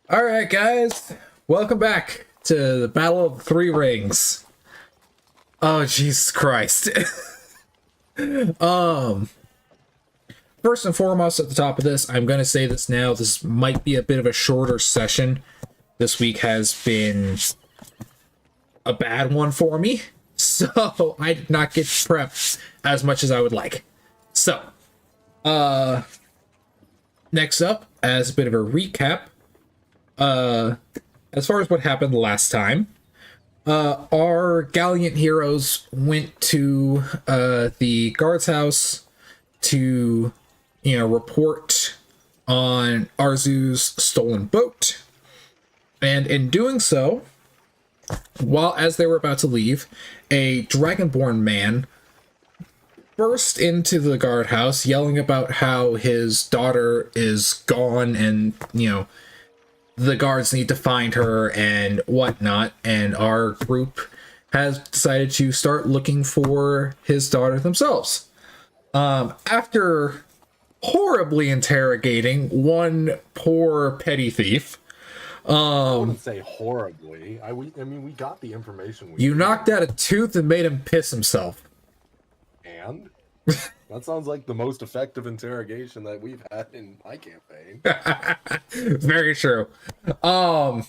All right, guys. Welcome back to the Battle of the Three Rings. Oh, Jesus Christ. um, First and foremost, at the top of this, I'm going to say this now. This might be a bit of a shorter session. This week has been a bad one for me, so I did not get prepped as much as I would like. So, next up, as a bit of a recap, as far as what happened last time, our gallant heroes went to the guard's house to, report on Arzu's stolen boat. And in doing so, as they were about to leave, a dragonborn man burst into the guardhouse yelling about how his daughter is gone and, the guards need to find her and whatnot. And our group has decided to start looking for his daughter themselves. After horribly interrogating one poor petty thief, I wouldn't say horribly. I mean, we got the information. You knocked out a tooth and made him piss himself. And that sounds like the most effective interrogation that we've had in my campaign. Very true. But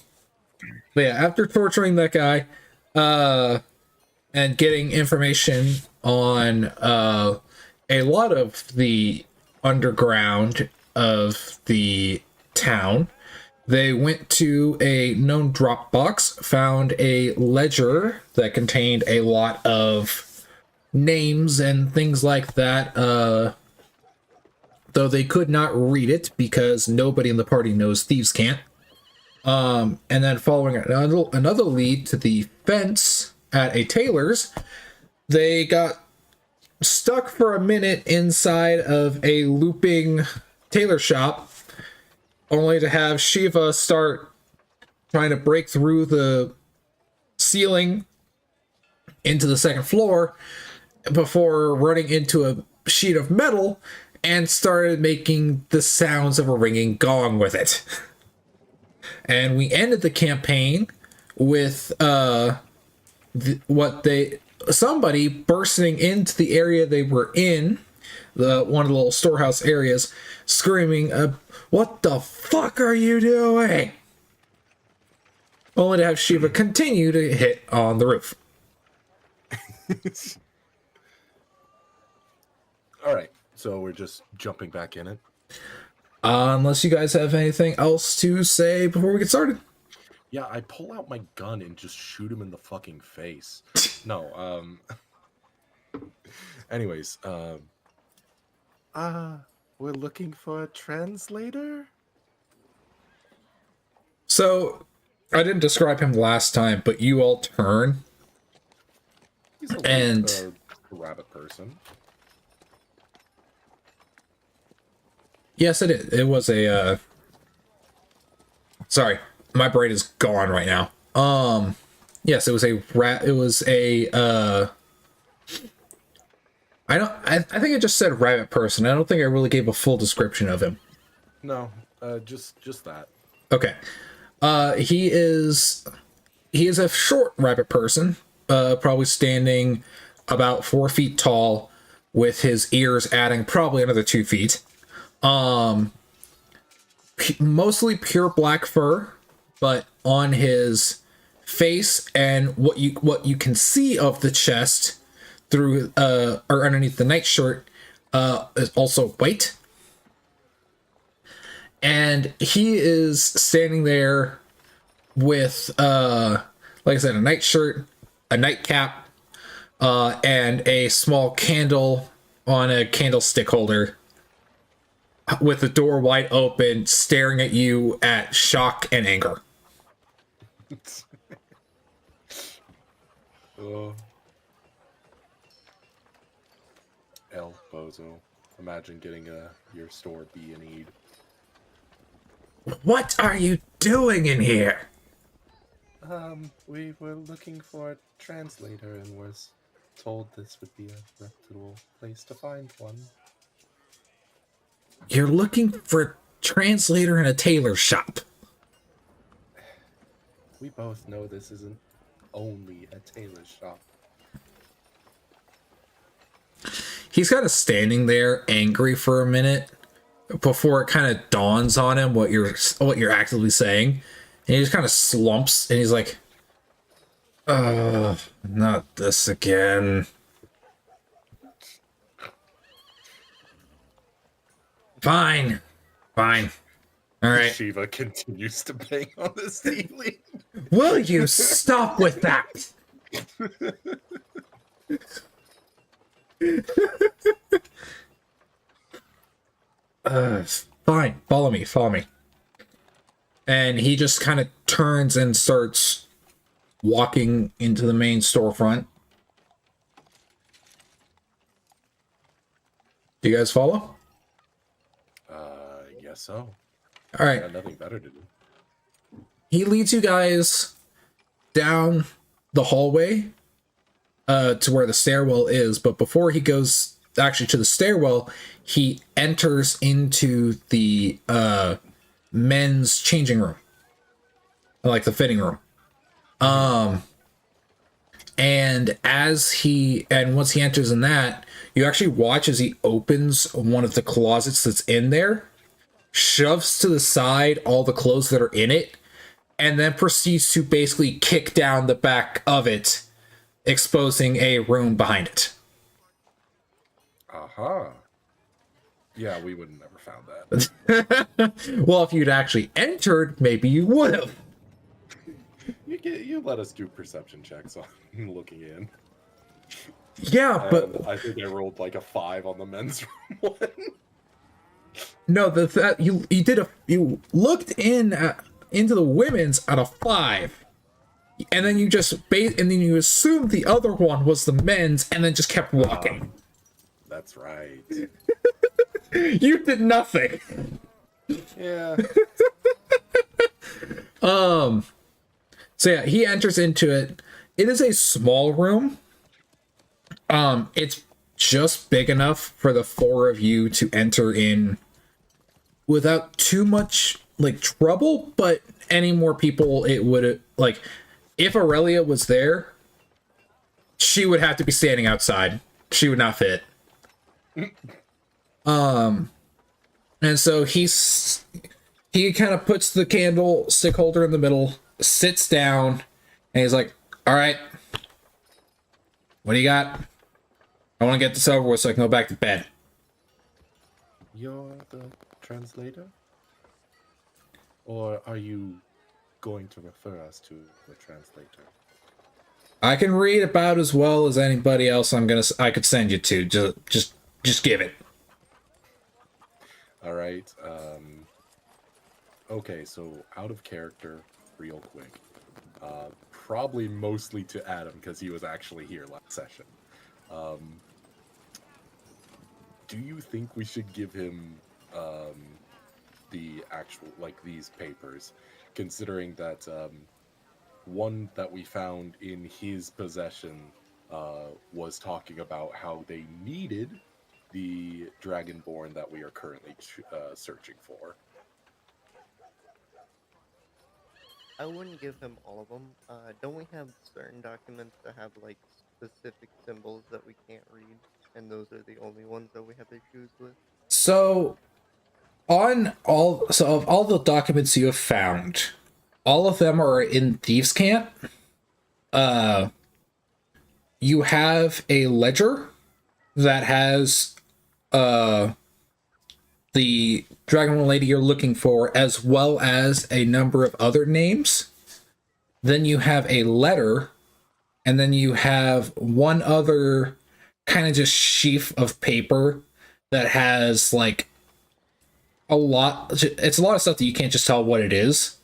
yeah, after torturing that guy, and getting information on a lot of the underground of the town, they went to a known drop box, found a ledger that contained a lot of names and things like that, though they could not read it because nobody in the party knows thieves can't. And then following another lead to the fence at a tailor's, they got stuck for a minute inside of a looping tailor shop, only to have Shiva start trying to break through the ceiling into the second floor before running into a sheet of metal and started making the sounds of a ringing gong with it. And we ended the campaign with somebody bursting into the area they were in, one of the little storehouse areas, screaming, "What the fuck are you doing?" Only to have Shiva continue to hit on the roof. All right, so we're just jumping back in it. Unless you guys have anything else to say before we get started. Yeah, I pull out my gun and just shoot him in the fucking face. No, anyways, we're looking for a translator? So, I didn't describe him last time, but you all turn. He's a rabbit person. Yes, it is. It was a, sorry, my brain is gone right now. Yes, it was a I think I just said rabbit person. I don't think I really gave a full description of him. No, just that. Okay. He is a short rabbit person, probably standing about 4 feet tall, with his ears adding probably another 2 feet. Mostly pure black fur, but on his face and what you can see of the chest through or underneath the nightshirt is also white. And he is standing there with like I said, a nightshirt, a nightcap, and a small candle on a candlestick holder, with the door wide open, staring at you at shock and anger. El Bozo. Imagine getting your store B&E'd. What are you doing in here? We were looking for a translator and was told this would be a reputable place to find one. You're looking for translator in a tailor shop. We both know this isn't only a tailor shop. He's kind of standing there angry for a minute before it kind of dawns on him what you're actively saying. And he just kind of slumps and he's like, not this again. Fine. All right. Shiva continues to bang on the ceiling. Will you stop with that? Fine. Follow me. And he just kind of turns and starts walking into the main storefront. Do you guys follow? Yes, so. All right. Got nothing better to do. He leads you guys down the hallway to where the stairwell is, but before he goes actually to the stairwell, he enters into the men's changing room, like the fitting room. And once he enters in that, you actually watch as he opens one of the closets that's in there, shoves to the side all the clothes that are in it, and then proceeds to basically kick down the back of it, exposing a room behind it. Aha. Yeah, we would have never found that. Well, if you'd actually entered, maybe you would have. You let us do perception checks on looking in. Yeah, but And I think I rolled like a 5 on the men's room one. no, you looked into the women's at a 5, and then you you assumed the other one was the men's, and then just kept walking. That's right. You did nothing. Yeah. So yeah, he enters into it. It is a small room. It's just big enough for the 4 of you to enter in without too much like trouble, but any more people it would like if Aurelia was there, she would have to be standing outside. She would not fit. And so he kind of puts the candlestick holder in the middle, sits down, and he's like, all right, what do you got? I want to get this over with so I can go back to bed. You're the translator? Or are you going to refer us to the translator? I can read about as well as anybody else I could send you to. Just give it. All right. Okay, so out of character, real quick. Probably mostly to Adam because he was actually here last session. Do you think we should give him the actual, like, these papers, considering that one that we found in his possession was talking about how they needed the Dragonborn that we are currently searching for? I wouldn't give him all of them. Don't we have certain documents that have like specific symbols that we can't read, and those are the only ones that we have issues with? So of all the documents you have found, all of them are in Thieves' Camp. You have a ledger that has the Dragon Lady you're looking for, as well as a number of other names. Then you have a letter, and then you have one other kind of just sheaf of paper that has like it's a lot of stuff that you can't just tell what it is,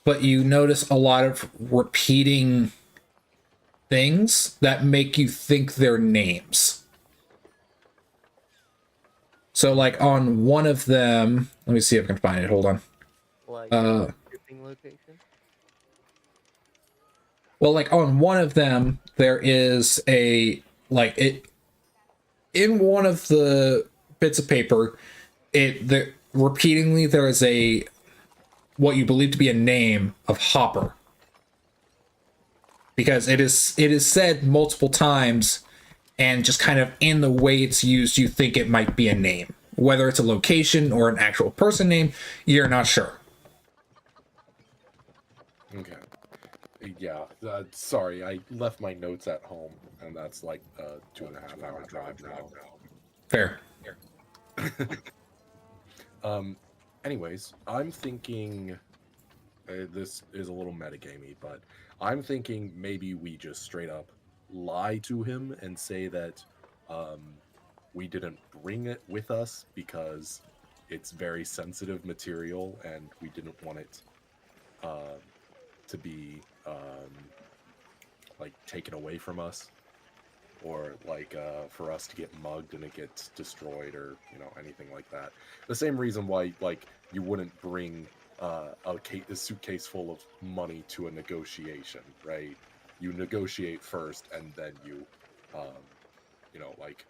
but you notice a lot of repeating things that make you think they're names. So like on one of them, let me see if I can find it. Hold on. Like shipping location? Well, like on one of them, there is in one of the bits of paper, repeatedly there is a what you believe to be a name of Hopper, because it is said multiple times, and just kind of in the way it's used, you think it might be a name. Whether it's a location or an actual person name, you're not sure. Okay. Yeah. Sorry, I left my notes at home, and that's like a 2.5 hour drive now. Fair. Anyways, I'm thinking this is a little metagamey, but I'm thinking maybe we just straight up lie to him and say that we didn't bring it with us because it's very sensitive material and we didn't want it to be like taken away from us, or like for us to get mugged and it gets destroyed, or anything like that. The same reason why like you wouldn't bring a suitcase full of money to a negotiation, right? You negotiate first and then you like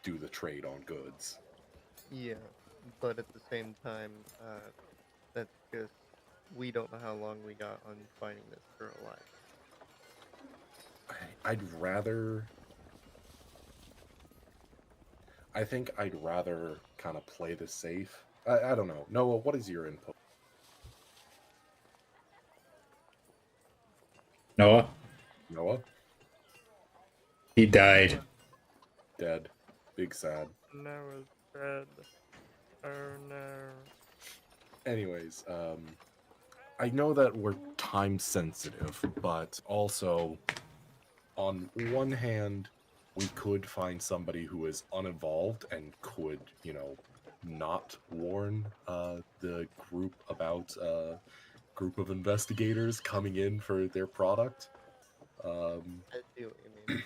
do the trade on goods. Yeah, but at the same time, that's just we don't know how long we got on finding this girl alive. I'd rather I think I'd rather kind of play this safe. I don't know. Noah, what is your input? Noah, Noah? he died. Dead. Big sad. Noah's dead. Oh no. Anyways, I know that we're time sensitive, but also, on one hand, we could find somebody who is uninvolved and could, not warn the group about a group of investigators coming in for their product. I see what you mean.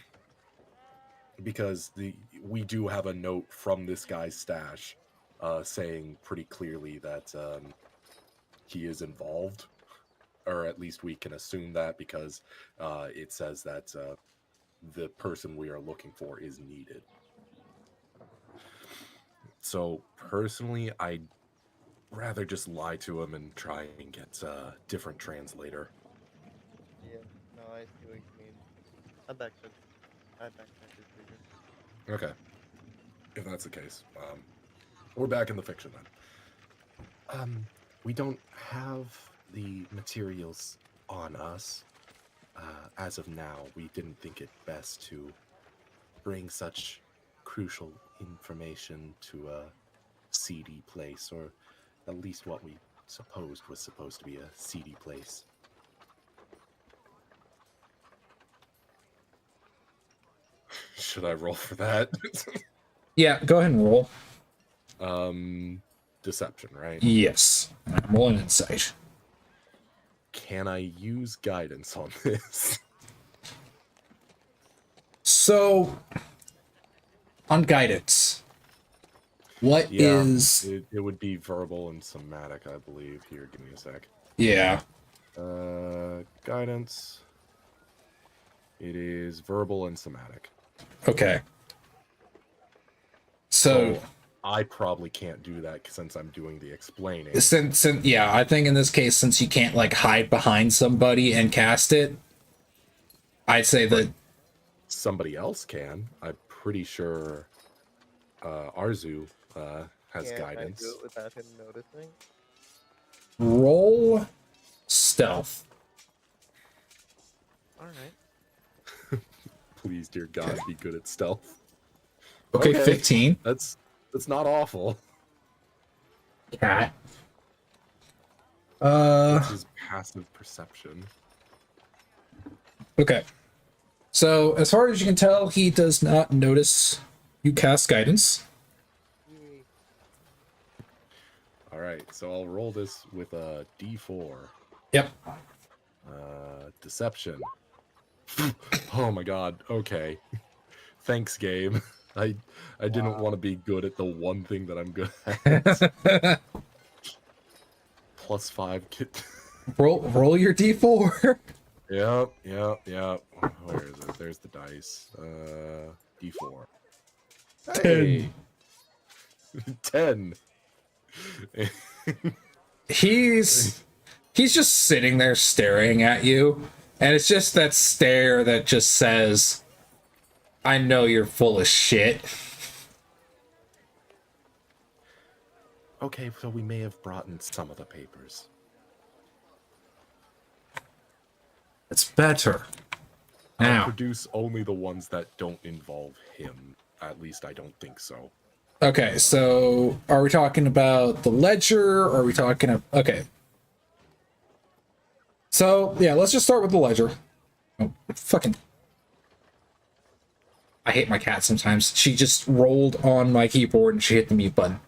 Because we do have a note from this guy's stash saying pretty clearly that he is involved, or at least we can assume that, because it says that the person we are looking for is needed. So personally, I'd rather just lie to him and try and get a different translator. Yeah, no, I see what you mean. I back that decision. Okay, if that's the case, we're back in the fiction then. We don't have the materials on us. As of now, we didn't think it best to bring such crucial information to a seedy place, or at least what we supposed was supposed to be a seedy place. Should I roll for that? Yeah, go ahead and roll. Deception, right? Yes. I'm rolling insight. Can I use guidance on this? So, on guidance, what is... It would be verbal and somatic, I believe. Here, give me a sec. Yeah. Guidance. It is verbal and somatic. Okay. So I probably can't do that since I'm doing the explaining. Since yeah, I think in this case, since you can't like hide behind somebody and cast it, I'd say that somebody else can. I'm pretty sure Arzu has guidance. I do it without him noticing? Roll stealth. Alright. Please, dear God, be good at stealth. Okay, 15. That's not awful. Cat. This is passive perception. Okay. So, as far as you can tell, he does not notice you cast guidance. All right, so I'll roll this with a D4. Yep. Deception. Oh my God. Okay. Thanks, game. I didn't want to be good at the one thing that I'm good at. +5 kit. roll your D4. Yep. Where is it? There's the dice. D4. Hey. 10. He's just sitting there staring at you, and it's just that stare that just says, I know you're full of shit. Okay, so we may have brought in some of the papers. It's better. I'll Now, produce only the ones that don't involve him. At least I don't think so. okay, so are we talking about the ledger? Or are we talking okay. So, yeah, let's just start with the ledger. Oh, fucking. I hate my cat sometimes. She just rolled on my keyboard and she hit the mute button.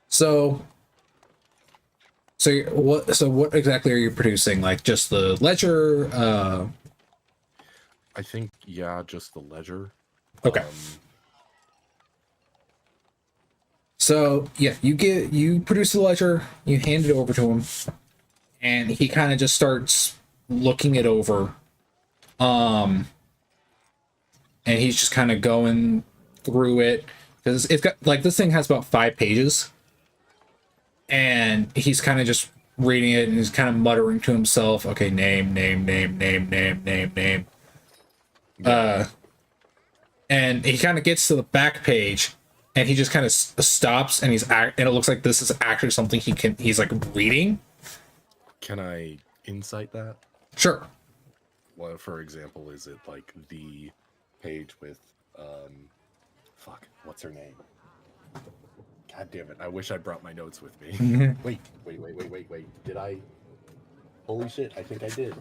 So what exactly are you producing? Like just the ledger? I think, yeah, just the ledger. Okay. So yeah, you produce the ledger, you hand it over to him, and he kind of just starts looking it over. And he's just kind of going through it because it's got like this thing has about 5 pages, and he's kind of just reading it and he's kind of muttering to himself, okay, name. And he kind of gets to the back page and he just kind of stops and and it looks like this is actually something he's like reading. Can I insight that? Sure. Well, for example, is it like the page with fuck, what's her name? God damn it, I wish I brought my notes with me. Wait. Did I? Holy shit, I think I did.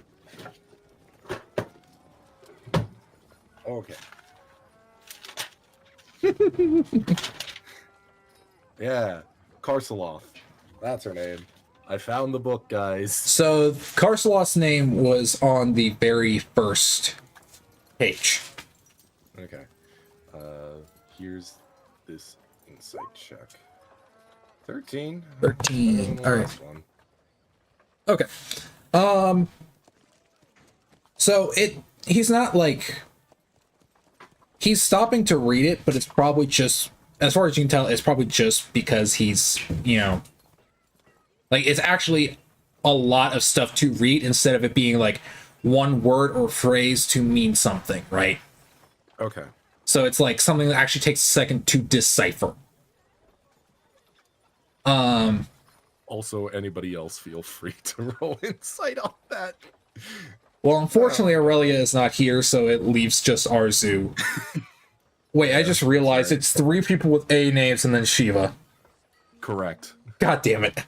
Okay. Yeah, Karceloth. That's her name. I found the book, guys. So Karceloth's name was on the very first page. Okay. Here's this insight check. 13. 13. All right. One. Okay. So he's not like he's stopping to read it, but it's probably just, as far as you can tell, it's probably just because he's, like it's actually a lot of stuff to read instead of it being like one word or phrase to mean something, right? Okay. So it's like something that actually takes a second to decipher. Also, anybody else feel free to roll insight on that. Well, unfortunately, Aurelia is not here, so it leaves just Arzu. Wait, I just realized sorry. it's 3 people with A names and then Shiva. Correct. God damn it.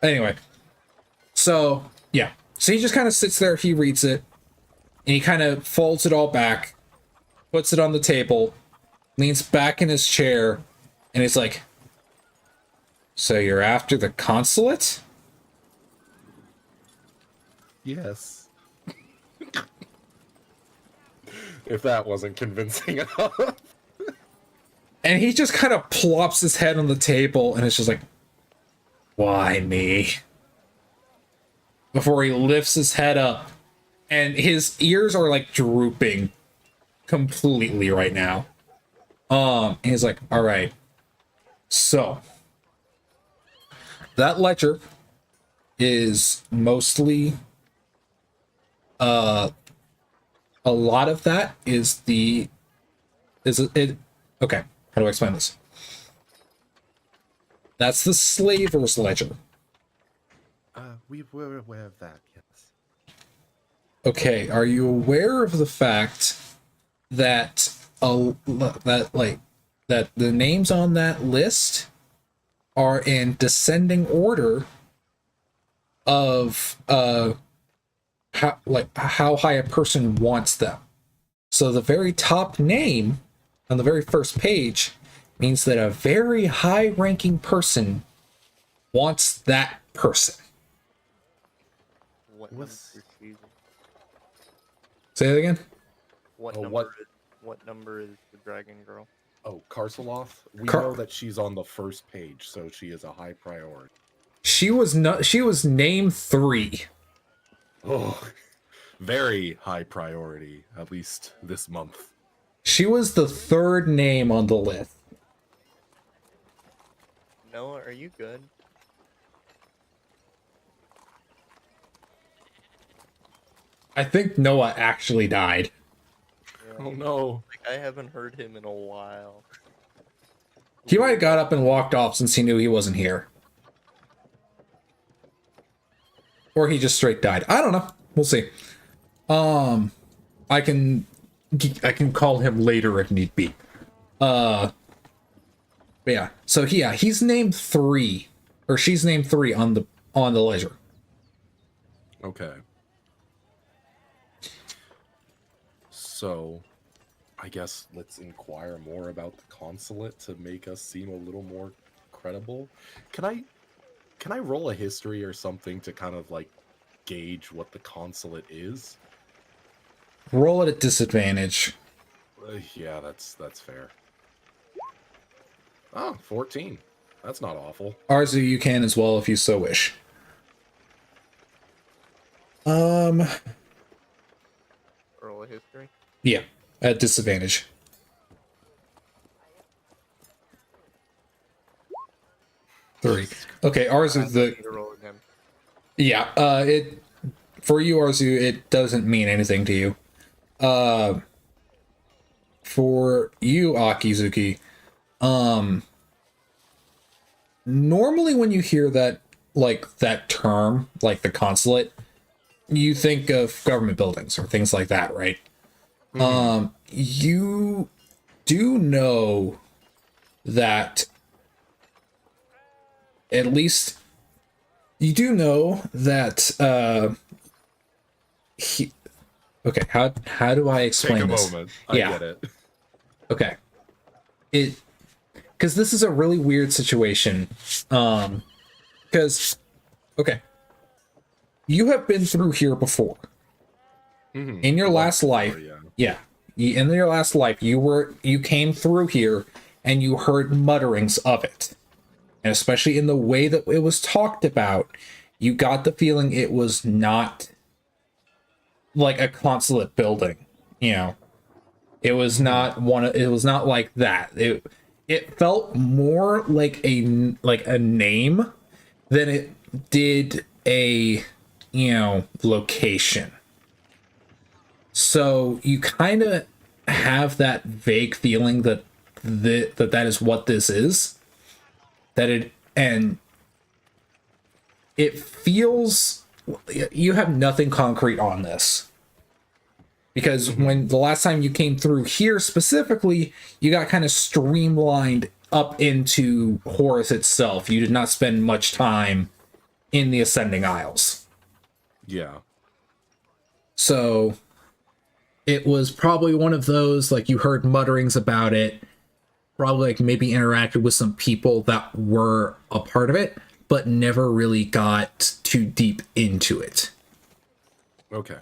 Anyway. So, yeah. So he just kind of sits there, he reads it, and he kind of folds it all back, puts it on the table, leans back in his chair, and he's like, so you're after the consulate? Yes. If that wasn't convincing enough. And he just kind of plops his head on the table, and it's just like, why me? Before he lifts his head up, and his ears are like drooping completely right now. And he's like, all right, so that ledger is mostly a lot of that is it okay, how do I explain this? That's the slaver's ledger. We were aware of that, yes. Okay, are you aware of the fact that that the names on that list are in descending order of how high a person wants them? So the very top name on the very first page means that a very high-ranking person wants that person. What number is she? Say that again? What Oh, number what? what number is the dragon girl? Oh, Karceloth? We know that she's on the first page, so she is a high priority. She was name 3. Oh, very high priority, at least this month. She was the third name on the list. Noah, are you good? I think Noah actually died. Yeah. Oh no. Like, I haven't heard him in a while. He might have got up and walked off since he knew he wasn't here. Or he just straight died. I don't know. We'll see. I can call him later if need be. But yeah. So yeah, he's named 3. Or she's named 3 on the ledger. Okay. So, I guess let's inquire more about the consulate to make us seem a little more credible. Can I roll a history or something to kind of like gauge what the consulate is? Roll at a disadvantage. Yeah, that's fair. Oh, 14. That's not awful. Arzu, you can as well if you so wish. Roll a history. Yeah, at disadvantage. Three. Okay, Arzu, I need to roll again. yeah, it for you, Arzu, it doesn't mean anything to you. For you, Akizuki, normally when you hear that, like, that term, like the consulate, you think of government buildings or things like that, right? You do know that at least you do know that okay, how do I explain Take a this? moment. Yeah. I get it. Okay. Because this is a really weird situation. Because, okay, you have been through here before. In your last life, yeah, in your last life, you came through here and you heard mutterings of it, and especially in the way that it was talked about, you got the feeling it was not like a consulate building. You know, it was not it was not like that. It felt more like a name than it did a location. So you kind of have that vague feeling that that is what this is. And it feels, you have nothing concrete on this. Because when the last time you came through here specifically, you got kind of streamlined up into Horus itself. You did not spend much time in the Ascending Isles. Yeah. So it was probably one of those, like, you heard mutterings about it, probably like maybe interacted with some people that were a part of it, but never really got too deep into it. Okay.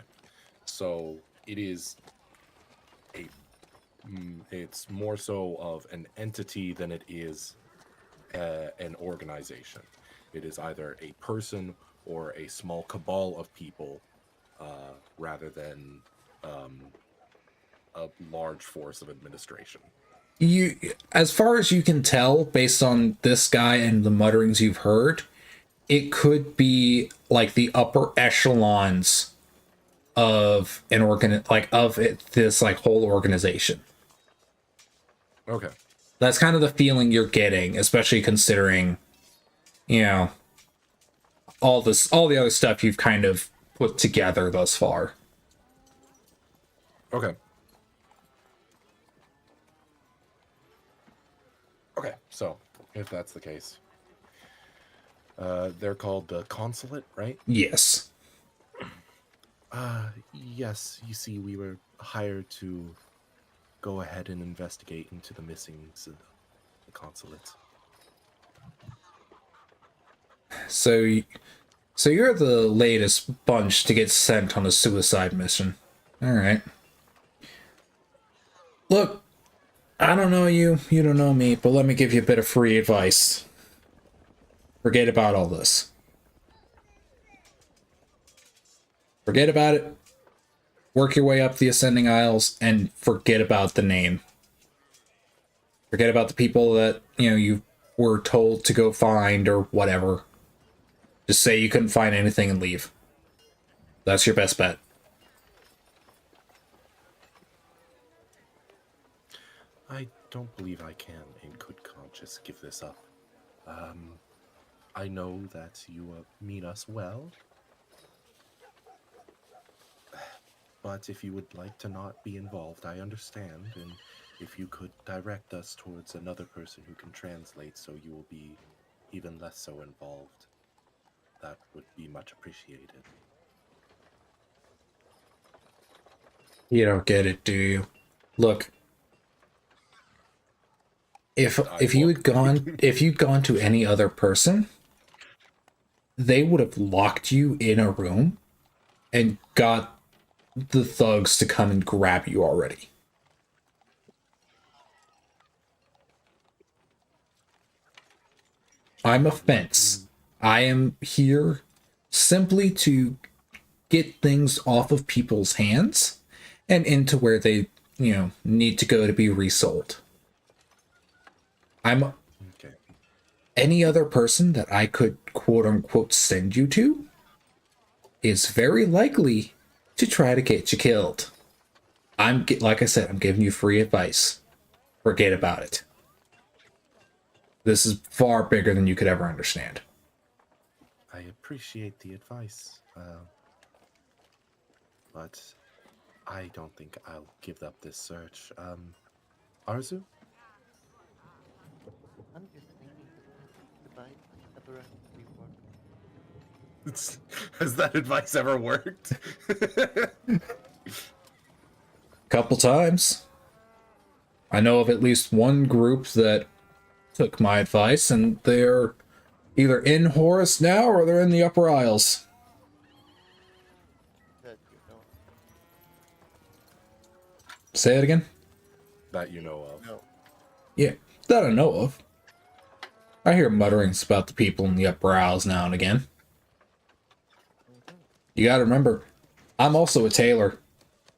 So it is it's more so of an entity than it is an organization. It is either a person or a small cabal of people, rather than a large force of administration. You, as far as you can tell, based on this guy and the mutterings you've heard, it could be like the upper echelons of an this like whole organization. Okay. That's kind of the feeling you're getting, especially considering, all the other stuff you've kind of put together thus far. Okay. Okay, so if that's the case, they're called the consulate, right? Yes. Yes. You see, we were hired to go ahead and investigate into the missings of the consulate. So you're the latest bunch to get sent on a suicide mission. All right. Look, I don't know you, you don't know me, but let me give you a bit of free advice. Forget about all this. Forget about it. work your way up the ascending aisles and forget about the name. Forget about the people that, you were told to go find or whatever. Just say you couldn't find anything and leave. That's your best bet. I don't believe I can, in good conscience, give this up. I know that you mean us well, but if you would like to not be involved, I understand, and if you could direct us towards another person who can translate so you will be even less so involved, that would be much appreciated. You don't get it, do you? Look, if you'd gone to any other person, they would have locked you in a room and got the thugs to come and grab you already. I'm a fence. I am here simply to get things off of people's hands and into where they, need to go to be resold. I'm Okay. any other person that I could quote unquote send you to is very likely to try to get you killed. Like I said, I'm giving you free advice. Forget about it. This is far bigger than you could ever understand. I appreciate the advice, but I don't think I'll give up this search. Arzu? I'm just thinking, advice ever actually worked? Has that advice ever worked? Couple times. I know of at least one group that took my advice, and they're either in Horus now or they're in the Upper Isles. That you know. Say it again? That you know of. No. Yeah, that I know of. I hear mutterings about the people in the Upper Isles now and again. Mm-hmm. You gotta remember, I'm also a tailor.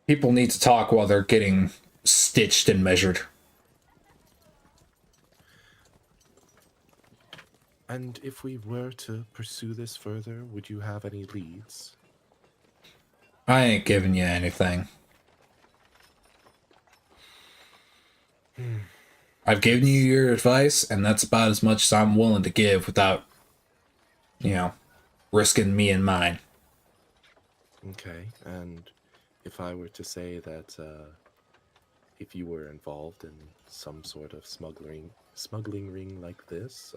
People need to talk while they're getting stitched and measured. And if we were to pursue this further, would you have any leads? I ain't giving you anything. I've given you your advice, and that's about as much as I'm willing to give without, risking me and mine. Okay, and if I were to say that if you were involved in some sort of smuggling ring like this,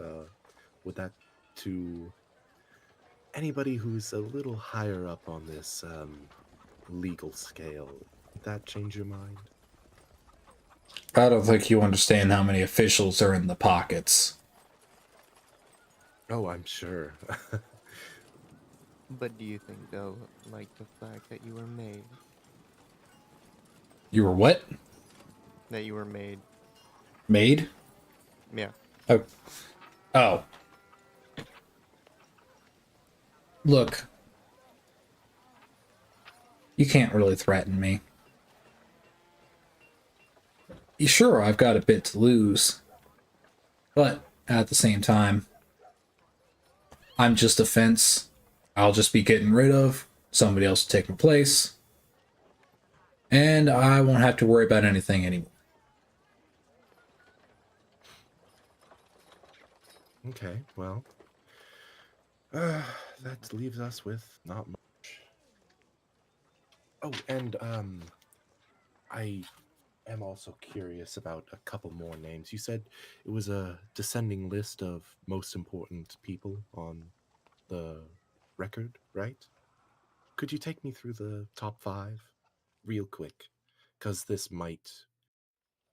would that to anybody who's a little higher up on this legal scale, would that change your mind? I don't think you understand how many officials are in the pockets. Oh, I'm sure. But do you think, though, like the fact that you were made, You were what? that you were made, Made? yeah, Oh. Oh. Look. You can't really threaten me. Sure, I've got a bit to lose. But at the same time, I'm just a fence. I'll just be getting rid of. Somebody else will take my place. And I won't have to worry about anything anymore. Okay, well, that leaves us with not much. Oh, and I am also curious about a couple more names. You said it was a descending list of most important people on the record, right? Could you take me through the top 5 real quick? Because this might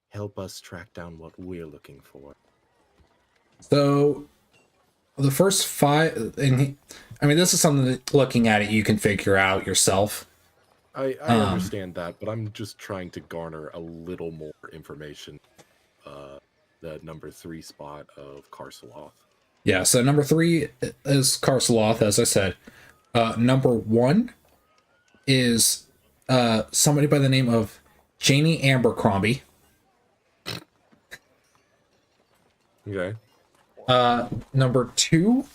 help us track down what we're looking for. So, the first 5, and this is something that looking at it, you can figure out yourself. I understand that, but I'm just trying to garner a little more information. The number 3 spot of Karsaloth. Yeah, so number 3 is Karsaloth, as I said. Number 1 is somebody by the name of Janie Abercrombie. Okay. Number 2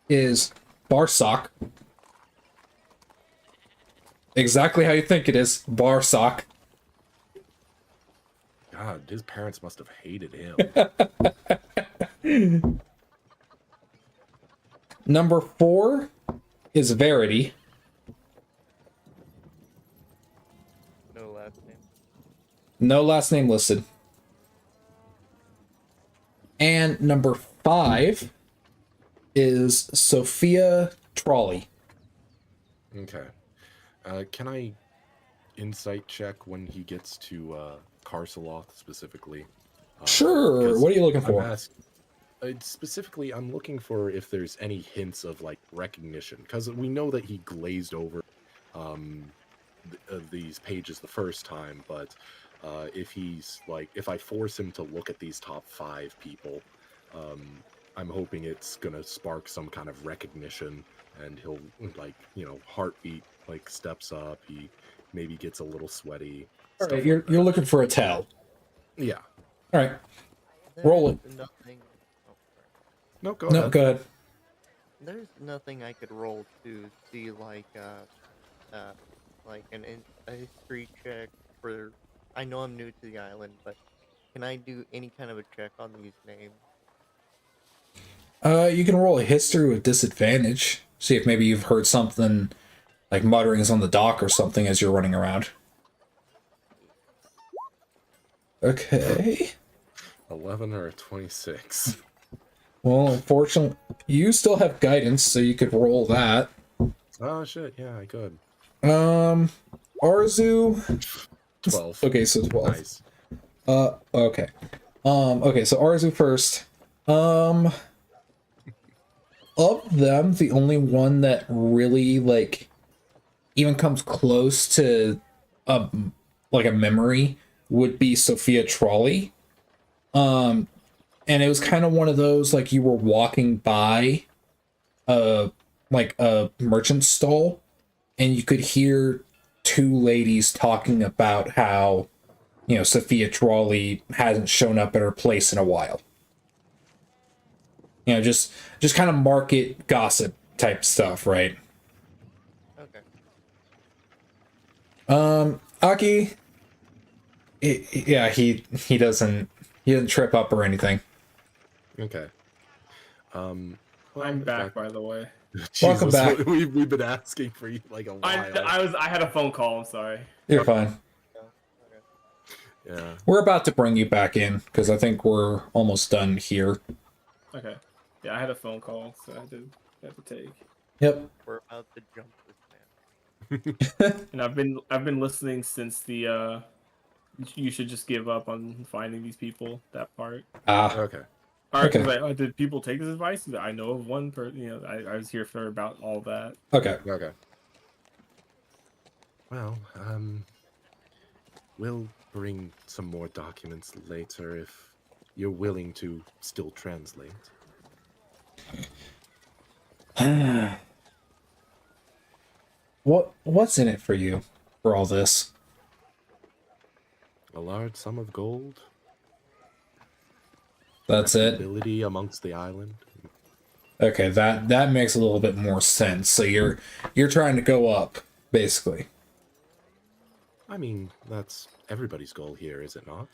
is Barsock. Exactly how you think it is, Barsock. God, his parents must have hated him. Number 4 is Verity. No last name. No last name listed. And number 5 is Sophia Trolley. Okay. Can I insight check when he gets to Carceloth specifically? Sure. 'Cause What are you looking I'm for? specifically, I'm looking for if there's any hints of like recognition, because we know that he glazed over these pages the first time, but if he's like, if I force him to look at these top 5 people, I'm hoping it's gonna spark some kind of recognition, and he'll like, heartbeat like steps up. He maybe gets a little sweaty. All Stuff right, you're looking for a tell. Yeah. All right. Roll it. There's nothing. Oh, sorry. No, go No, ahead. go ahead. There's nothing I could roll to see like a history check for. I know I'm new to the island, but can I do any kind of a check on these names? You can roll a history with disadvantage. See if maybe you've heard something like mutterings on the dock or something as you're running around. Okay. 11 or a 26. Well, unfortunately, you still have guidance, so you could roll that. Oh shit! Yeah, I could. Arzu. 12. Okay, so 12. Nice. Okay. Okay, so Arzu first. Of them, the only one that really like even comes close to a like a memory would be Sophia Trolley. And it was kind of one of those like you were walking by like a merchant stall and you could hear 2 ladies talking about how, Sophia Trolley hasn't shown up at her place in a while. Just kind of market gossip type stuff, right? Okay. Aki, yeah, he doesn't trip up or anything. Okay. Well, I'm if back, by the way. Welcome back. We've been asking for you like a while. I had a phone call. I'm sorry. You're fine. No. Okay. Yeah. We're about to bring you back in because I think we're almost done here. Okay. Yeah, I had a phone call, so I had to take. Yep. We're about to jump this man. And I've been listening since the you should just give up on finding these people, that part. Okay. All right, Okay. did people take this advice? I know of one person. I was here for about all that. Okay. Okay. Well, we'll bring some more documents later if you're willing to still translate. What's in it for you for all this? A large sum of gold. That's it. Ability amongst the island. Okay, that makes a little bit more sense. So you're trying to go up, basically. I mean, that's everybody's goal here, is it not?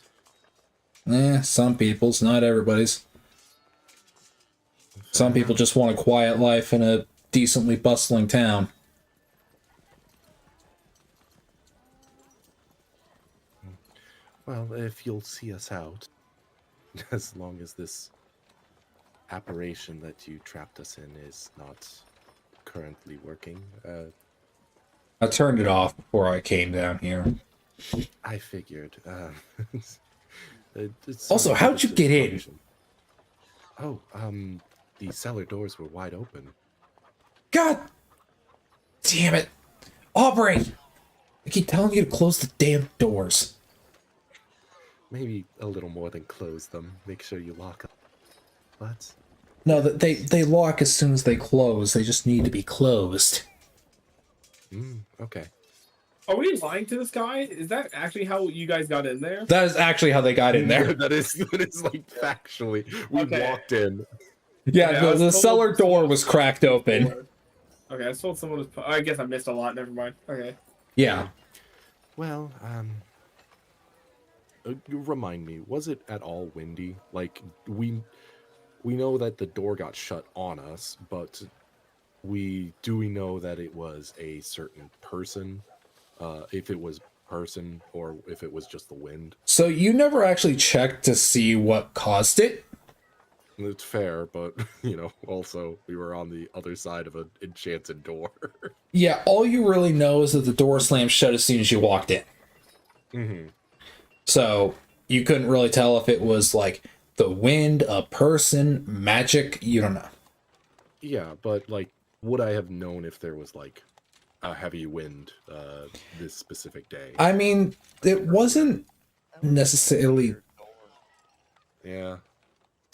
Some people's, not everybody's. Some people just want a quiet life in a decently bustling town. Well, if you'll see us out, as long as this apparition that you trapped us in is not currently working. I turned it off before I came down here. I figured. Also, how'd you get in? Oh, the cellar doors were wide open. God damn it. Aubrey! I keep telling you to close the damn doors. Maybe a little more than close them. Make sure you lock up. But No, they lock as soon as they close. They just need to be closed. okay. Are we lying to this guy? Is that actually how you guys got in there? That is actually how they got in there. that is like factually. We Okay. walked in. Yeah, Okay, I was the told cellar door someone was cracked open. before. Okay, I was told someone was. I guess I missed a lot. Never mind. Okay. Yeah. Well, remind me, was it at all windy? Like we know that the door got shut on us, but do we know that it was a certain person? If it was person or if it was just the wind? So you never actually checked to see what caused it? It's fair, but also we were on the other side of an enchanted door. Yeah, all you really know is that the door slammed shut as soon as you walked in. Mm-hmm. So you couldn't really tell if it was like the wind, a person, magic, you don't know. Yeah, but like, would I have known if there was like a heavy wind this specific day? I mean, it wasn't necessarily... Yeah.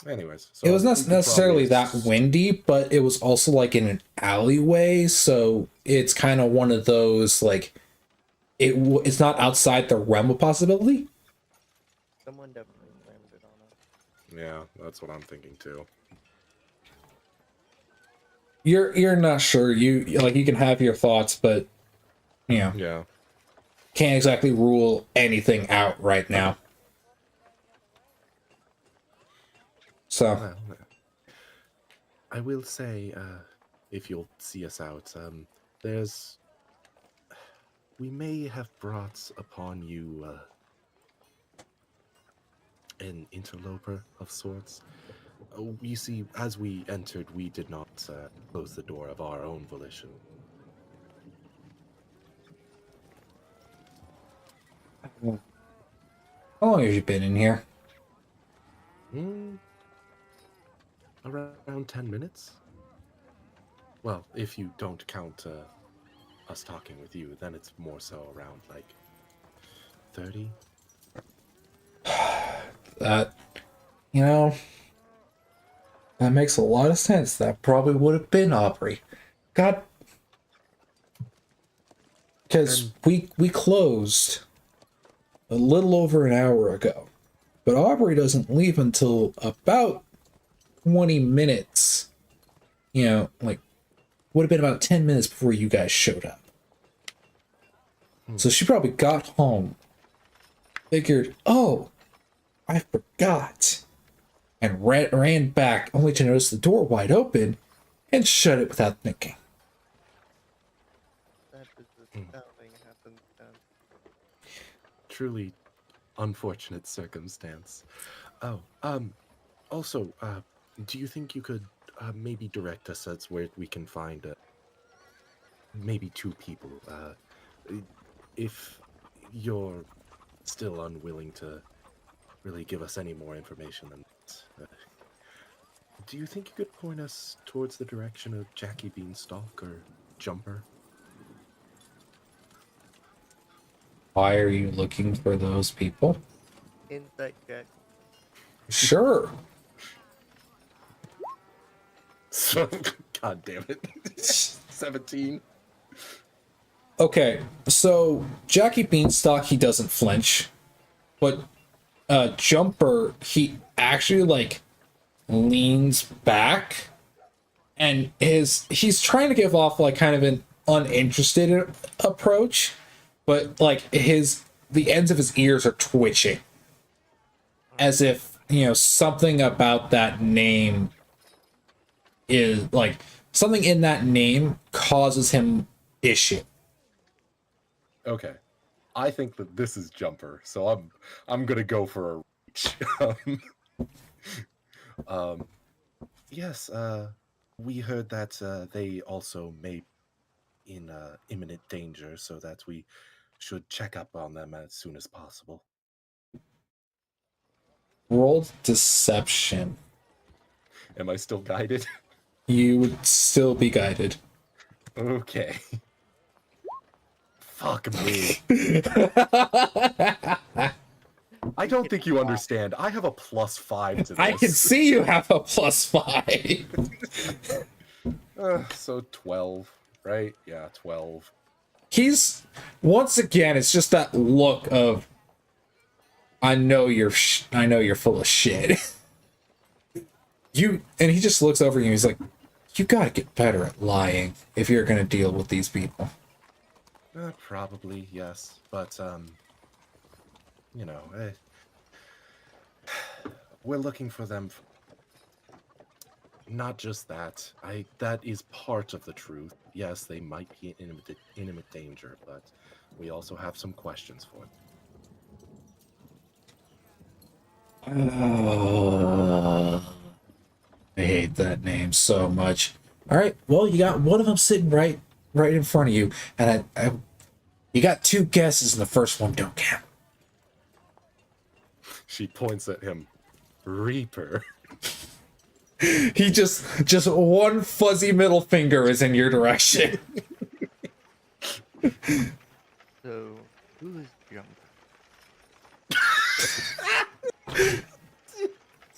Anyways, so it was not we could necessarily probably- that windy, but it was also like in an alleyway, so it's kind of one of those like it's not outside the realm of possibility. Someone definitely slammed it on us. Yeah, that's what I'm thinking too. You're not sure. You can have your thoughts, but Yeah. can't exactly rule anything out right now. So Well, I will say, if you'll see us out, we may have brought upon you an interloper of sorts. You see, as we entered, we did not close the door of our own volition. how long have you been in here? Around 10 minutes? Well, if you don't count us talking with you, then it's more so around like 30. That that makes a lot of sense. That probably would have been Aubrey. God, because we closed a little over an hour ago, but Aubrey doesn't leave until about 20 minutes. Like would have been about 10 minutes before you guys showed up. So she probably got home, figured, oh, I forgot, and ran back only to notice the door wide open and shut it without thinking. That is astounding happenstance. Truly unfortunate circumstance. Oh, also, do you think you could maybe direct us as where we can find maybe two people? If you're still unwilling to really give us any more information than that, do you think you could point us towards the direction of Jackie Beanstalk or Jumper? Why are you looking for those people? Insight check. Sure. So, God damn it. 17. Okay, so Jackie Beanstalk, he doesn't flinch, but Jumper, he actually like leans back, and he's trying to give off like kind of an uninterested approach, but like the ends of his ears are twitching, as if something about that name is like something in that name causes him issue. Okay. I think that this is Jumper, so I'm gonna go for a reach. Yes, we heard that they also may be in imminent danger, so that we should check up on them as soon as possible. Roll deception. Am I still guided? You would still be guided. Okay. Fuck me. I don't think you understand. I have a +5 to this. I can see you have a +5. So 12, right? Yeah, 12. once again, it's just that look of, I know you're full of shit. And he just looks over you and he's like, you gotta get better at lying if you're gonna deal with these people. Probably, yes. But, you know, we're looking for them. Not just that. That is part of the truth. Yes, they might be in imminent danger, but we also have some questions for them. I hate that name so much. All right, well, you got one of them sitting right in front of you, and you got two guesses, and the first one don't count. She points at him. Reaper. He just one fuzzy middle finger is in your direction. So, who's Jumper?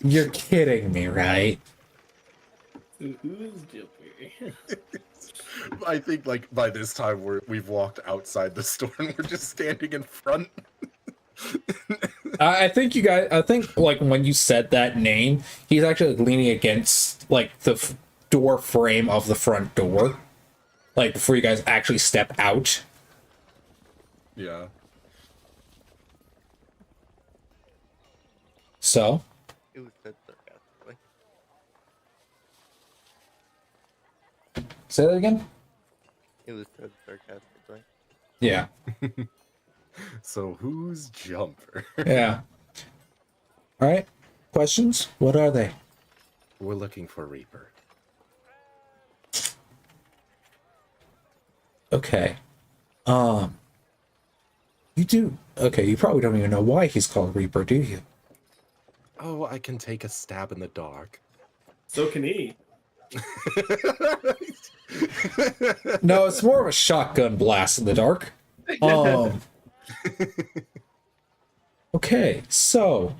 You're kidding me, right? Who's Jumper? I think, like, by this time we've walked outside the store and we're just standing in front. I think like when you said that name, he's actually leaning against like the door frame of the front door, like before you guys actually step out. Yeah. So It was said sarcastically. say that again. It was said sarcastically. Yeah, So who's Jumper? yeah. All right. Questions? What are they? We're looking for Reaper. Okay. You do. Okay, you probably don't even know why he's called Reaper, do you? Oh, I can take a stab in the dark. So can he. No, it's more of a shotgun blast in the dark. Okay, so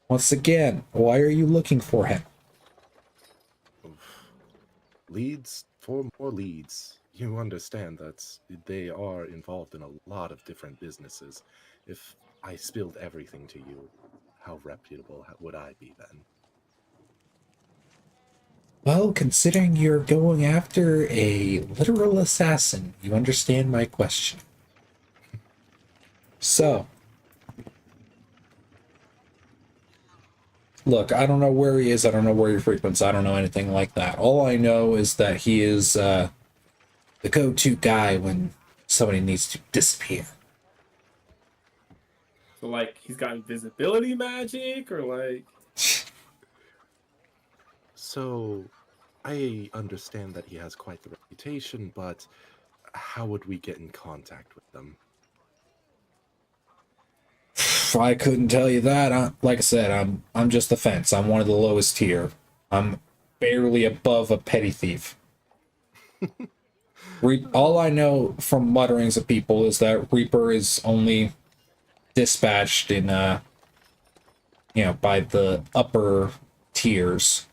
once again, why are you looking for him? Leads for more leads. You understand that they are involved in a lot of different businesses. If I spilled everything to you, how reputable would I be then? Well, considering you're going after a literal assassin, you understand my question. So, look, I don't know where he is. I don't know where he frequents. I don't know anything like that. All I know is that he is the go-to guy when somebody needs to disappear. So like he's got invisibility magic or like So, I understand that he has quite the reputation, but how would we get in contact with them? I couldn't tell you that. Like I said, I'm just the fence. I'm one of the lowest tier. I'm barely above a petty thief. All I know from mutterings of people is that Reaper is only dispatched in by the upper tiers.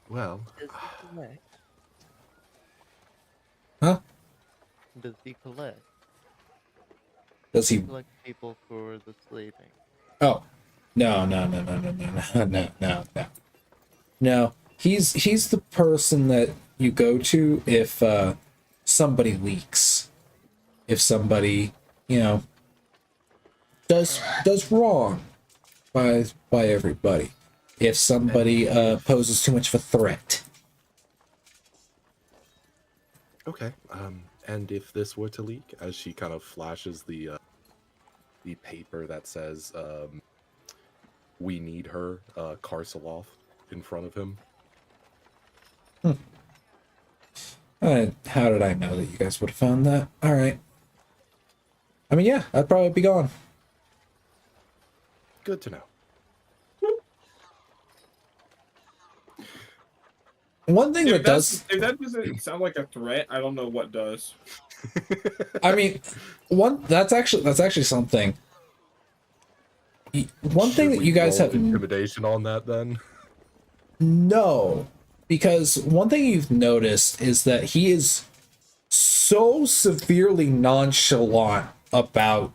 Well, Does he collect? Huh? Does he collect? Does he? Collect people for the slaving? Oh, no. No. He's the person that you go to if somebody leaks. If somebody, does wrong by everybody. If somebody poses too much of a threat. okay. And if this were to leak, as she kind of flashes the paper that says, "We need her," Karsalov, in front of him. How did I know that you guys would have found that? All right. I mean, yeah, I'd probably be gone. Good to know. One thing if that does, that doesn't sound like a threat, I don't know what does. I mean, that's actually something. One thing Should that we you guys roll have intimidation on that then? no, because one thing you've noticed is that he is so severely nonchalant about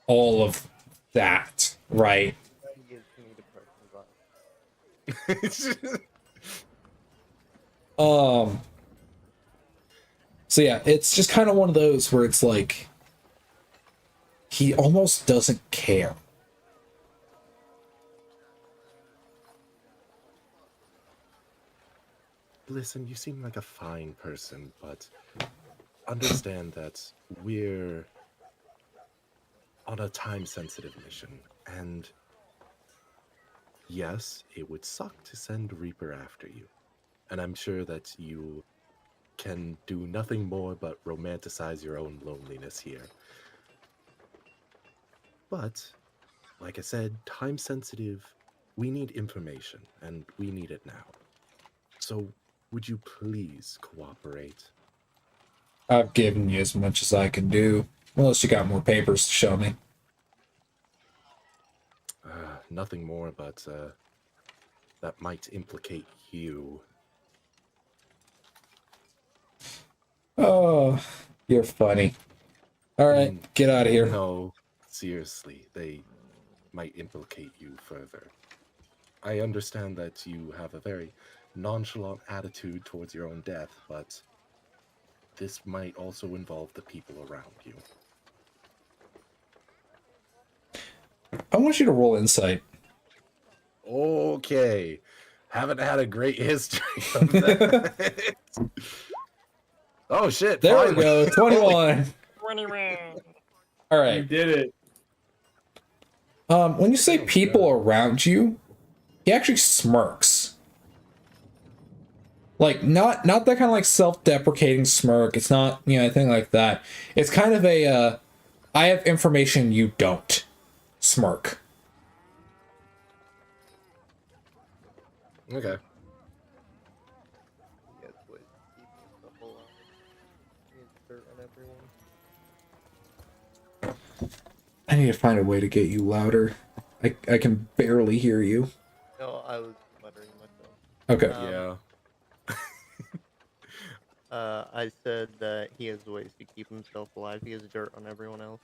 all of that, right? That gives me depression vibes. Um, so yeah, it's just kind of one of those where it's like he almost doesn't care. Listen, you seem like a fine person, but understand that we're on a time-sensitive mission, and yes, it would suck to send Reaper after you. And I'm sure that you can do nothing more but romanticize your own loneliness here. But, like I said, time-sensitive, we need information, and we need it now. So, would you please cooperate? I've given you as much as I can do, unless you got more papers to show me. Nothing more, but that might implicate you. Oh, you're funny. All right, get out of here. No, seriously, they might implicate you further. I understand that you have a very nonchalant attitude towards your own death, but this might also involve the people around you. I want you to roll insight. Okay. Haven't had a great history of that. Oh shit. There finally. we go, 21. 21. All You right. did it. When you say people around you, he actually smirks. Like not that kind of like self-deprecating smirk. It's not, anything like that. It's kind of a I have information you don't smirk. Okay. He has ways to keep himself alive. He has dirt on everyone. I need to find a way to get you louder. I can barely hear you. No, I was muttering myself. Okay. Yeah. I said that he has ways to keep himself alive. He has dirt on everyone else.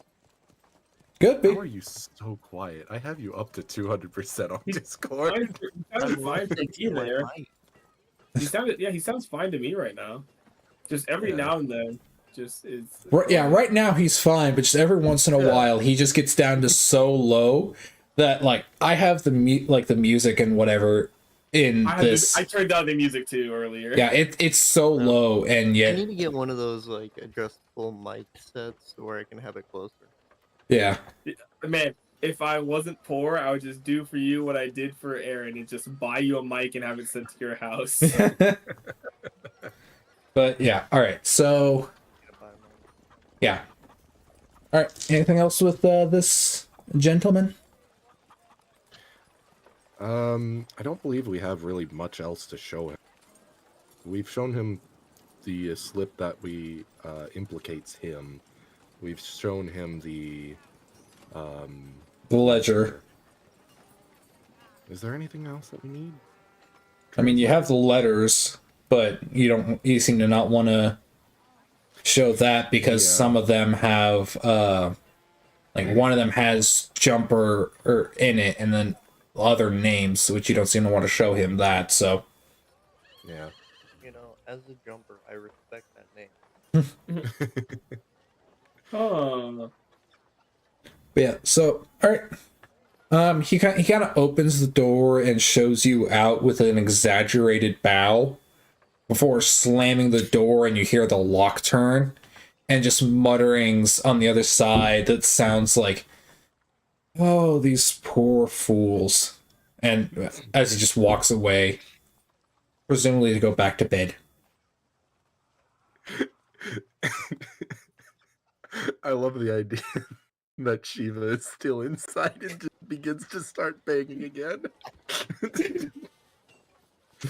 Good, How B. are you so quiet? I have you up to 200% on Discord. He sounds fine to me there. Might. He sounds fine to me right now. Just every Yeah. now and then, just is. Yeah, right now he's fine, but just every once in a while he just gets down to so low that like I have the music and whatever in this. I turned down the music too earlier. Yeah, it's so low, and I yet need to get one of those like adjustable mic sets where I can have it closer. yeah. Man, if I wasn't poor, I would just do for you what I did for Aaron and just buy you a mic and have it sent to your house. But yeah, all right. So yeah, all right. Anything else with this gentleman? I don't believe we have really much else to show him. We've shown him the slip that we implicates him. We've shown him the Ledger. Is there anything else that we need? I mean, you have the letters, but you seem to not want to show that because some of them have like one of them has jumper or in it, and then other names, which you don't seem to want to show him that. So Yeah. As a jumper, I respect that name. Oh. but yeah. So all right. He kind of opens the door and shows you out with an exaggerated bow before slamming the door, and you hear the lock turn and just mutterings on the other side that sounds like, "Oh, these poor fools." And as he just walks away, presumably to go back to bed. I love the idea that Shiva is still inside and just begins to start banging again.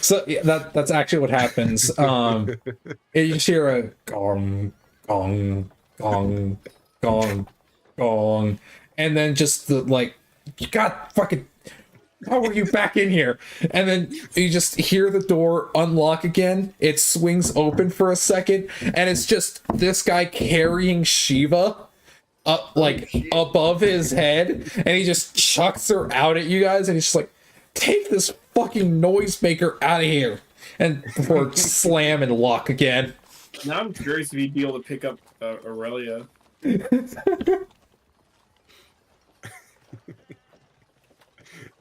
So yeah, that's actually what happens. You just hear a gong, gong, gong, gong, gong, and then just the like, you got fucking how are you back in here? And then you just hear the door unlock again. It swings open for a second, and it's just this guy carrying Shiva up like above his head, and he just chucks her out at you guys, and he's just like, take this fucking noisemaker out of here. And before slam and lock again. Now I'm curious if you'd be able to pick up Aurelia.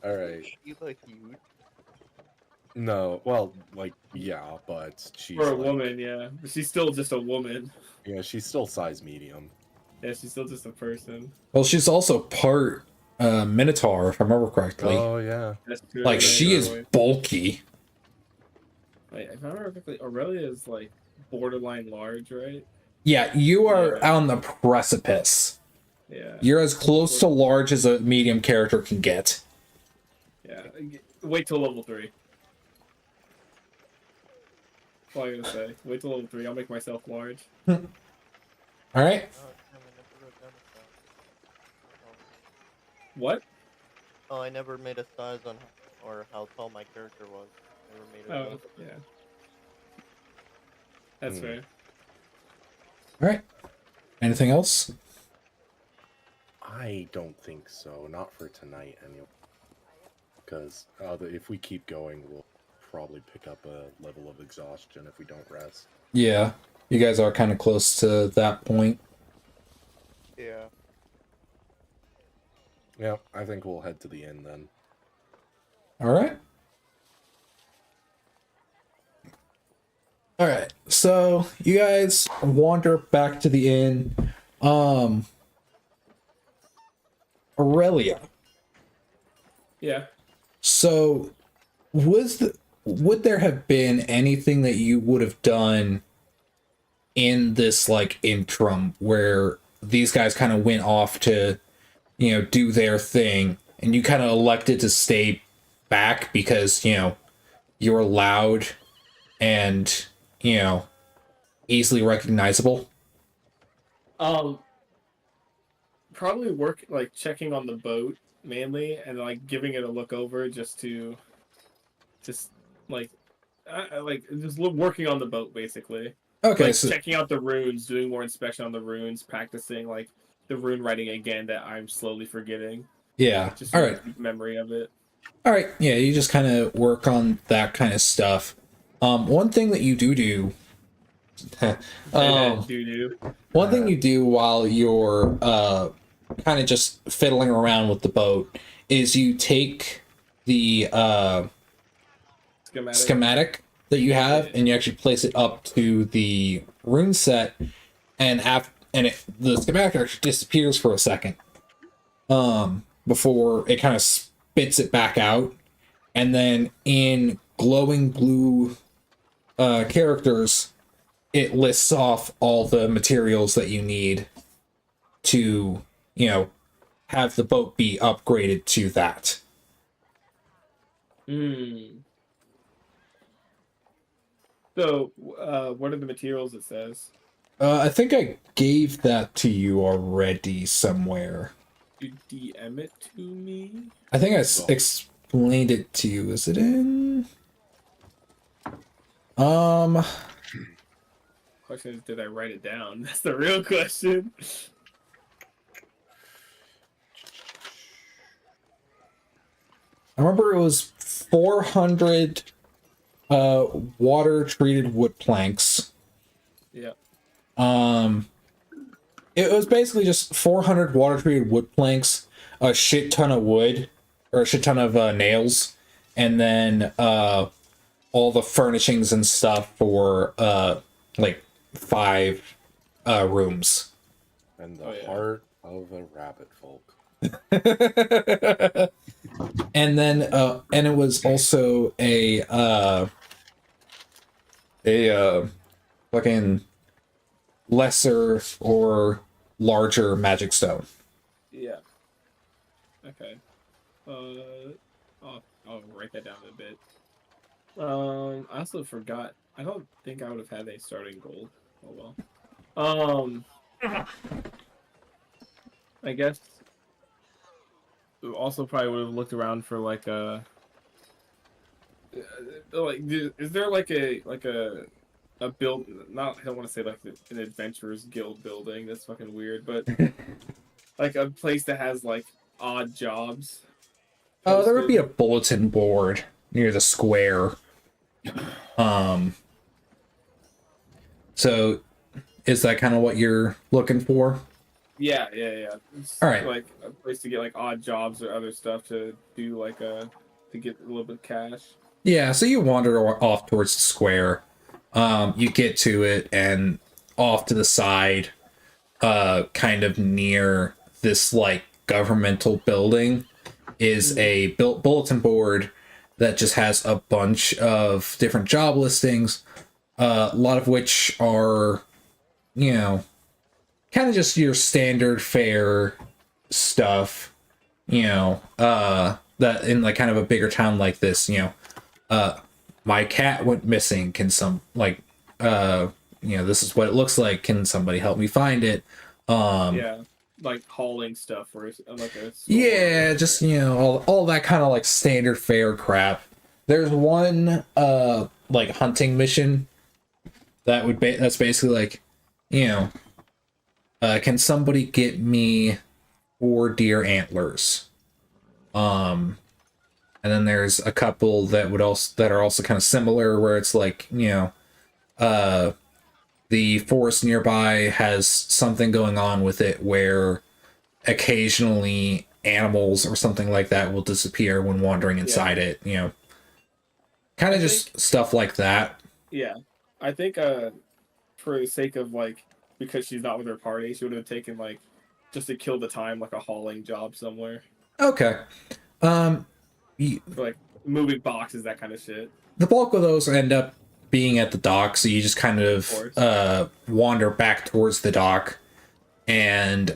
All right. Shiva huge. No, well, like, yeah, but she's For a like, woman, yeah. But she's still just a woman. yeah, she's still size medium. Yeah, she's still just a person. Well, she's also part Minotaur, if I remember correctly. Oh yeah. That's true. Like, yeah, she is totally. bulky. Like, if I remember correctly, Aurelia is like borderline large, right? Yeah, you are Yeah. on the precipice. Yeah. You're as close to large as a medium character can get. Yeah. Wait till level 3. That's all I'm gonna say. Wait till level 3. I'll make myself large. All right. Oh, damn, I never wrote down a size. What? Oh, I never made a size on or how tall my character was. Never made a Oh, size. yeah. That's Hmm. fair. All right. Anything else? I don't think so. Not for tonight, anyway. Because if we keep going, we'll probably pick up a level of exhaustion if we don't rest. Yeah, you guys are kind of close to that point. Yeah. Yeah, I think we'll head to the inn then. All right. All right. So you guys wander back to the inn. Aurelia. Yeah. So would there have been anything that you would have done in this like interim where these guys kind of went off to, you know, do their thing, and you kind of elected to stay back because, you know, you're loud and, you know, easily recognizable? Probably work like checking on the boat mainly, and like giving it a look over just like working on the boat basically. Okay, Like so checking out the runes, doing more inspection on the runes, practicing like the rune writing again that I'm slowly forgetting. yeah. Just All for right. the memory of it. All right. Yeah, you just kind of work on that kind of stuff. One thing that you do one thing you do while you're kind of just fiddling around with the boat is you take the schematic that you have, and you actually place it up to the rune set, and the schematic actually disappears for a second before it kind of spits it back out, and then in glowing blue characters it lists off all the materials that you need to, you know, have the boat be upgraded to that. So, what are the materials it says? I think I gave that to you already somewhere. You DM it to me? I think I explained it to you. Is it in? Question is, did I write it down? That's the real question. I remember it was 400 water treated wood planks. Yeah. It was basically just 400 water treated wood planks, a shit ton of wood, or a shit ton of nails, and then all the furnishings and stuff for like 5 rooms. And the heart of a rabbit folk. And then and it was also a fucking lesser or larger magic stone. Yeah. Okay. I'll write that down in a bit. I also forgot. I don't think I would have had a starting gold. Oh well. I guess also probably would have looked around for like is there like a build? Not I don't want to say like an adventurers guild building. That's fucking weird, but like a place that has like odd jobs. Oh, there would be a Posted. bulletin board near the square. Um, so is that kind of what you're looking for? Yeah. It's All right. like a place to get like odd jobs or other stuff to do to get a little bit of cash. Yeah, so you wander off towards the square. You get to it, and off to the side, kind of near this like governmental building, is a bulletin board that just has a bunch of different job listings, a lot of which are, you know, kind of just your standard fare stuff, that in like kind of a bigger town like this, my cat went missing. Can some this is what it looks like. Can somebody help me find it? Yeah, like hauling stuff for like a store. Yeah, just all that kind of like standard fare crap. There's one like hunting mission that's basically like, can somebody get me 4 deer antlers? And then there's a couple that are also kind of similar, where it's like, the forest nearby has something going on with it where occasionally animals or something like that will disappear when wandering inside it, kind of just stuff like that. Yeah, I think for the sake of like, because she's not with her party, she would have taken like just to kill the time, like a hauling job somewhere. Okay. For like moving boxes, that kind of shit. The bulk of those end up being at the dock, so you just kind of wander back towards the dock, and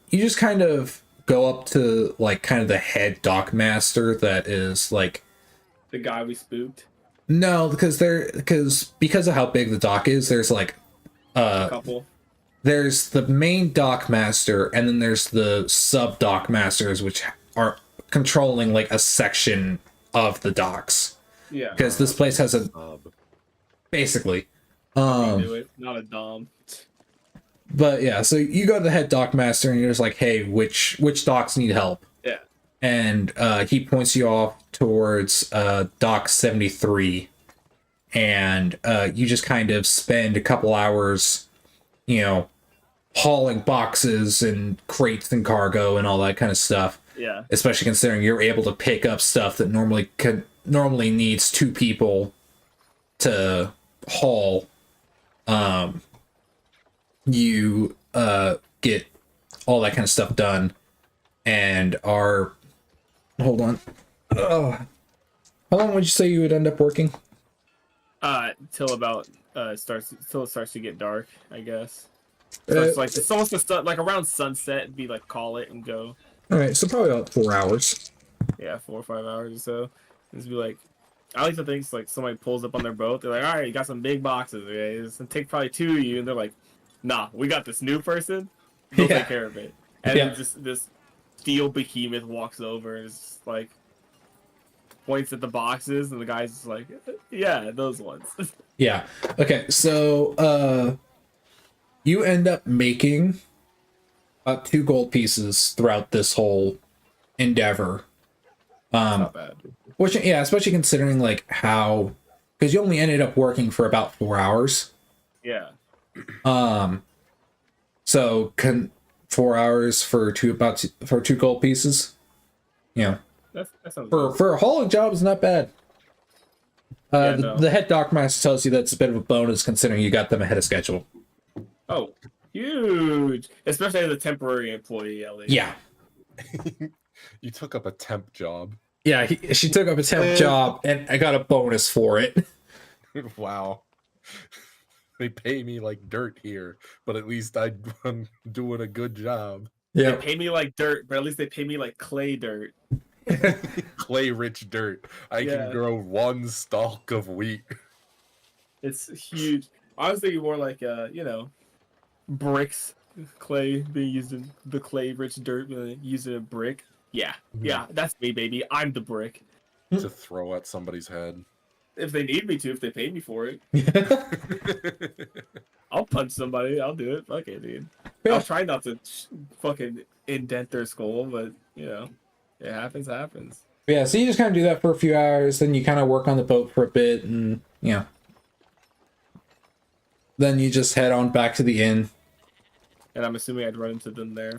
you just kind of go up to like kind of the head dock master that is like the guy we spooked. No, because of how big the dock is, there's like a couple. There's the main dock master, and then there's the sub dock masters, which are controlling like a section of the docks. Yeah, because this place has a basically not a dom. But yeah, so you go to the head dock master and you're just like, hey, which docks need help? Yeah. And he points you off towards dock 73, and you just kind of spend a couple hours, hauling boxes and crates and cargo and all that kind of stuff. Yeah. Especially considering you're able to pick up stuff that normally needs 2 people to haul. You get all that kind of stuff done, and are hold on. How long would you say you would end up working? Till about it starts to get dark, I guess. So it's almost like around sunset, and be like call it and go. All right, so probably about 4 hours. Yeah, 4 or 5 hours or so. Just be like, I like to think like somebody pulls up on their boat. They're like, all right, you got some big boxes. Okay, it's gonna take probably 2 of you, and they're like, nah, we got this new person. They'll take care of it. And then just this steel behemoth walks over and is like points at the boxes, and the guy's just like, yeah, those ones. Yeah. Okay, so you end up making about 2 gold pieces throughout this whole endeavor. Not bad. Which, yeah, especially considering like how, because you only ended up working for about 4 hours. Yeah. So 4 hours for 2 gold pieces. That sounds For a hauling job is not bad. The head dock master tells you that's a bit of a bonus considering you got them ahead of schedule. Oh, huge! Especially as a temporary employee, at least. Yeah. You took up a temp job. Yeah, she took up a temp job, and I got a bonus for it. Wow. They pay me like dirt here, but at least I'm doing a good job. Yeah. They pay me like dirt, but at least they pay me like clay dirt. Clay rich dirt. I can grow 1 stalk of wheat. It's huge. I was thinking more like bricks, clay being used in the clay rich dirt being used in a brick. Yeah, yeah, that's me, baby. I'm the brick. To throw at somebody's head. If they need me to, if they pay me for it, I'll punch somebody. I'll do it. Fuck it, dude. Yeah. I'll try not to fucking indent their skull, but you know, it happens. Yeah, so you just kind of do that for a few hours, then you kind of work on the boat for a bit, and then you just head on back to the inn. And I'm assuming I'd run into them there.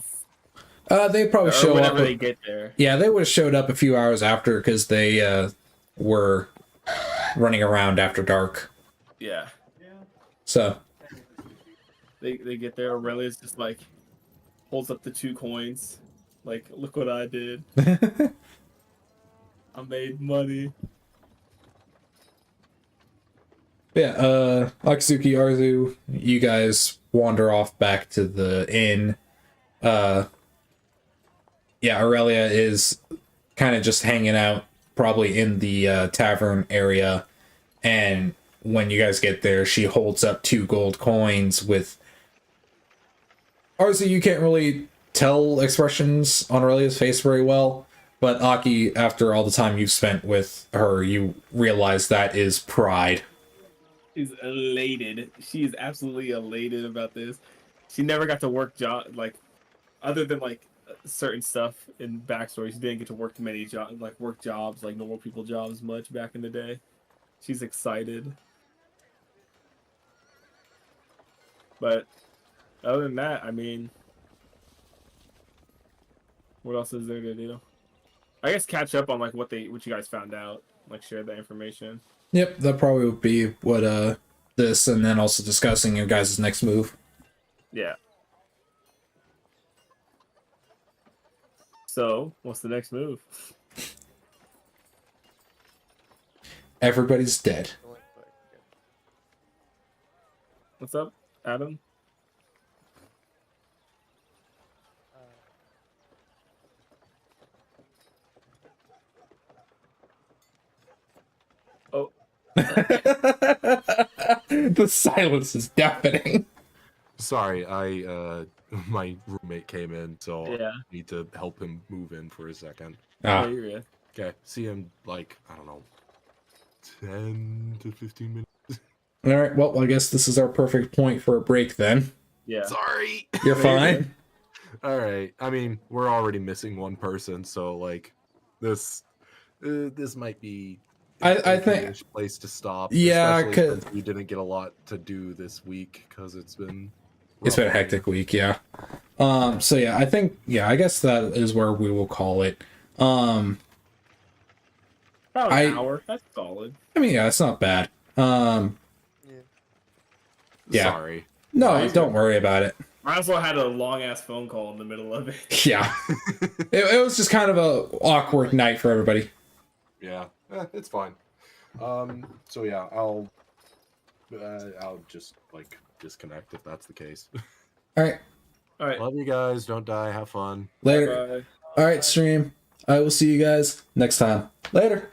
They probably Or show up. whenever they get there. Yeah, they would have showed up a few hours after because they were running around after dark. Yeah. So They get there. Aurelia's just like holds up the 2 coins, like, look what I did. I made money. yeah, Akatsuki, Arzu, you guys wander off back to the inn. Yeah, Aurelia is kind of just hanging out, probably in the tavern area. And when you guys get there, she holds up 2 gold coins with... Arzu, you can't really tell expressions on Aurelia's face very well, but Aki, after all the time you've spent with her, you realize that is pride. She's elated. She is absolutely elated about this. She never got to work other than like certain stuff in backstory. She didn't get to work many jobs, like normal people jobs much back in the day. She's excited. But other than that, I mean, what else is there to do? I guess catch up on like what you guys found out, like share that information. Yep, that probably would be what this, and then also discussing your guys' next move. Yeah. So, what's the next move? Everybody's dead. What's up, Adam? Oh. The silence is deafening. Sorry, my roommate came in, so Yeah. I need to help him move in for a second. Ah, Yeah. Okay, see him like, I don't know, 10 to 15 minutes. all right. Well, I guess this is our perfect point for a break then. Yeah. Sorry. You're fine. All right. I mean, we're already missing one person, so like, this might be. I a think- good place to stop. Yeah, especially 'cause- since we didn't get a lot to do this week because it's been. It's been a rough. hectic week, yeah. So yeah, I think I guess that is where we will call it. About an I- hour. That's solid. I mean, yeah, it's not bad. Yeah. Sorry. No, don't worry about it. I also had a long ass phone call in the middle of it. Yeah. It was just kind of a awkward night for everybody. Yeah, it's fine. So yeah, I'll just like disconnect if that's the case. All right. All right. Love you guys. Don't die. Have fun. Later. Bye. All right, stream. I will see you guys next time. Later.